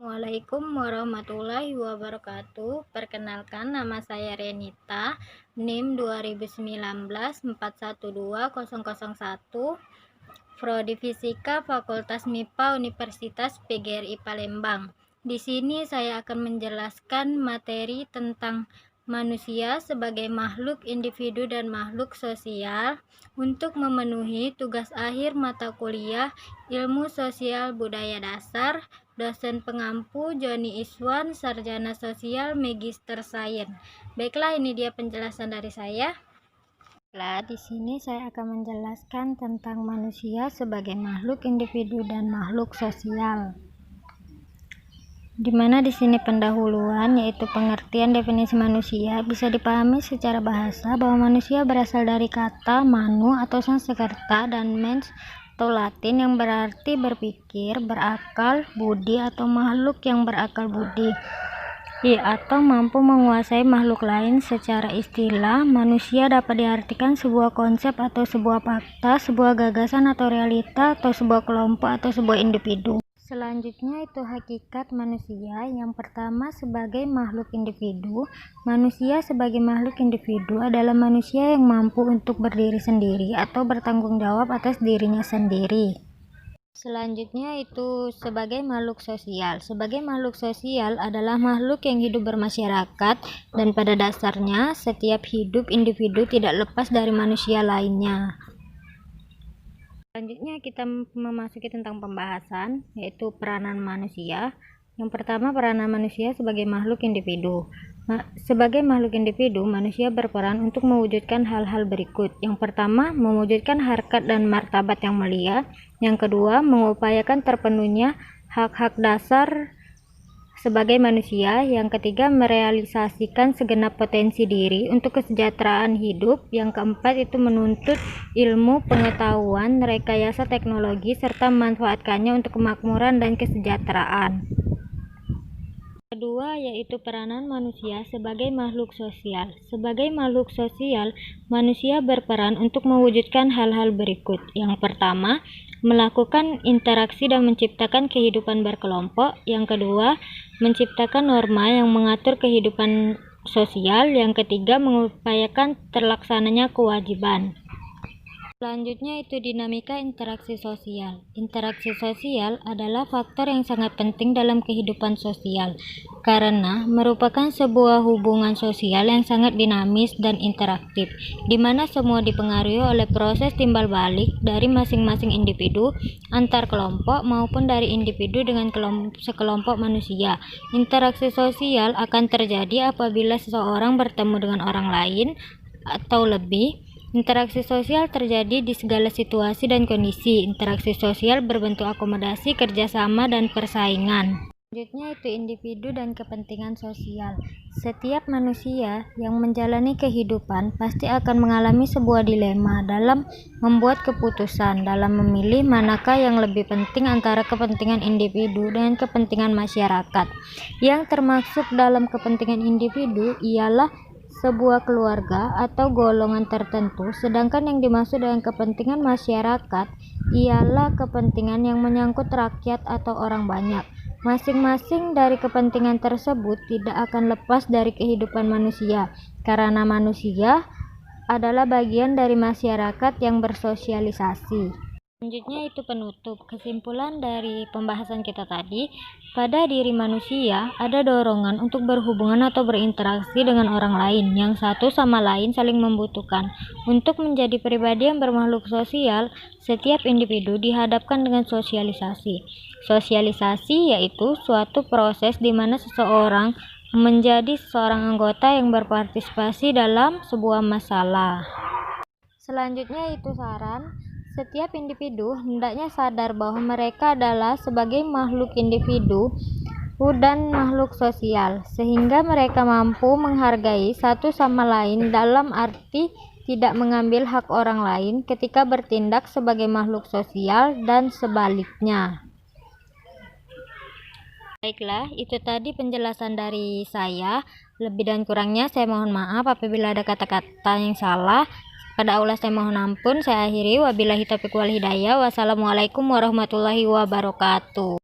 Assalamualaikum warahmatullahi wabarakatuh. Perkenalkan, nama saya Renita, NIM 2019412001, Prodi Fisika Fakultas MIPA Universitas PGRI Palembang. Di sini saya akan menjelaskan materi tentang manusia sebagai makhluk individu dan makhluk sosial untuk memenuhi tugas akhir mata kuliah Ilmu Sosial Budaya Dasar. Dosen pengampu Joni Iswan, Sarjana Sosial Magister Sains. Baiklah, ini dia penjelasan dari saya. Di sini saya akan menjelaskan tentang manusia sebagai makhluk individu dan makhluk sosial. Dimana di sini pendahuluan yaitu pengertian definisi manusia bisa dipahami secara bahasa bahwa manusia berasal dari kata manu atau Sanskerta dan mens atau Latin yang berarti berpikir, berakal, budi atau makhluk yang berakal budi atau mampu menguasai makhluk lain. Secara istilah, manusia dapat diartikan sebuah konsep atau sebuah fakta, sebuah gagasan atau realita, atau sebuah kelompok atau sebuah individu. Selanjutnya itu hakikat manusia. Yang pertama, sebagai makhluk individu. Manusia sebagai makhluk individu adalah manusia yang mampu untuk berdiri sendiri atau bertanggung jawab atas dirinya sendiri. Selanjutnya itu sebagai makhluk sosial. Sebagai makhluk sosial adalah makhluk yang hidup bermasyarakat, dan pada dasarnya setiap hidup individu tidak lepas dari manusia lainnya. Selanjutnya kita memasuki tentang pembahasan, yaitu peranan manusia. Yang pertama, peranan manusia sebagai makhluk individu. Sebagai makhluk individu, manusia berperan untuk mewujudkan hal-hal berikut. Yang pertama, mewujudkan harkat dan martabat yang mulia. Yang kedua, mengupayakan terpenuhnya hak-hak dasar sebagai manusia. Yang ketiga, merealisasikan segenap potensi diri untuk kesejahteraan hidup. Yang keempat itu menuntut ilmu, pengetahuan, rekayasa teknologi, serta memanfaatkannya untuk kemakmuran dan kesejahteraan. Kedua yaitu peranan manusia sebagai makhluk sosial. Sebagai makhluk sosial, manusia berperan untuk mewujudkan hal-hal berikut. Yang pertama, melakukan interaksi dan menciptakan kehidupan berkelompok. Yang kedua, menciptakan norma yang mengatur kehidupan sosial. Yang ketiga, mengupayakan terlaksananya kewajiban. Selanjutnya itu dinamika interaksi sosial. Interaksi sosial adalah faktor yang sangat penting dalam kehidupan sosial karena merupakan sebuah hubungan sosial yang sangat dinamis dan interaktif, di mana semua dipengaruhi oleh proses timbal balik dari masing-masing individu, antar kelompok, maupun dari individu dengan sekelompok manusia. Interaksi sosial akan terjadi apabila seseorang bertemu dengan orang lain atau lebih. Interaksi sosial terjadi di segala situasi dan kondisi. Interaksi sosial berbentuk akomodasi, kerjasama, dan persaingan. Selanjutnya itu individu dan kepentingan sosial. Setiap manusia yang menjalani kehidupan pasti akan mengalami sebuah dilema dalam membuat keputusan, dalam memilih manakah yang lebih penting antara kepentingan individu dengan kepentingan masyarakat. Yang termasuk dalam kepentingan individu ialah sebuah keluarga atau golongan tertentu, sedangkan yang dimaksud dengan kepentingan masyarakat ialah kepentingan yang menyangkut rakyat atau orang banyak. Masing-masing dari kepentingan tersebut tidak akan lepas dari kehidupan manusia, karena manusia adalah bagian dari masyarakat yang bersosialisasi. Selanjutnya itu penutup. Kesimpulan dari pembahasan kita tadi, pada diri manusia ada dorongan untuk berhubungan atau berinteraksi dengan orang lain yang satu sama lain saling membutuhkan. Untuk menjadi pribadi yang bermakhluk sosial, setiap individu dihadapkan dengan sosialisasi. Sosialisasi yaitu suatu proses di mana seseorang menjadi seorang anggota yang berpartisipasi dalam sebuah masalah. Selanjutnya itu saran. Setiap individu hendaknya sadar bahwa mereka adalah sebagai makhluk individu dan makhluk sosial, sehingga mereka mampu menghargai satu sama lain dalam arti tidak mengambil hak orang lain ketika bertindak sebagai makhluk sosial dan sebaliknya. Baiklah, itu tadi penjelasan dari saya. Lebih dan kurangnya saya mohon maaf apabila ada kata-kata yang salah. Pada Allah saya mohon ampun. Saya akhiri. Wabillahi taufiq wal hidayah. Wassalamualaikum warahmatullahi wabarakatuh.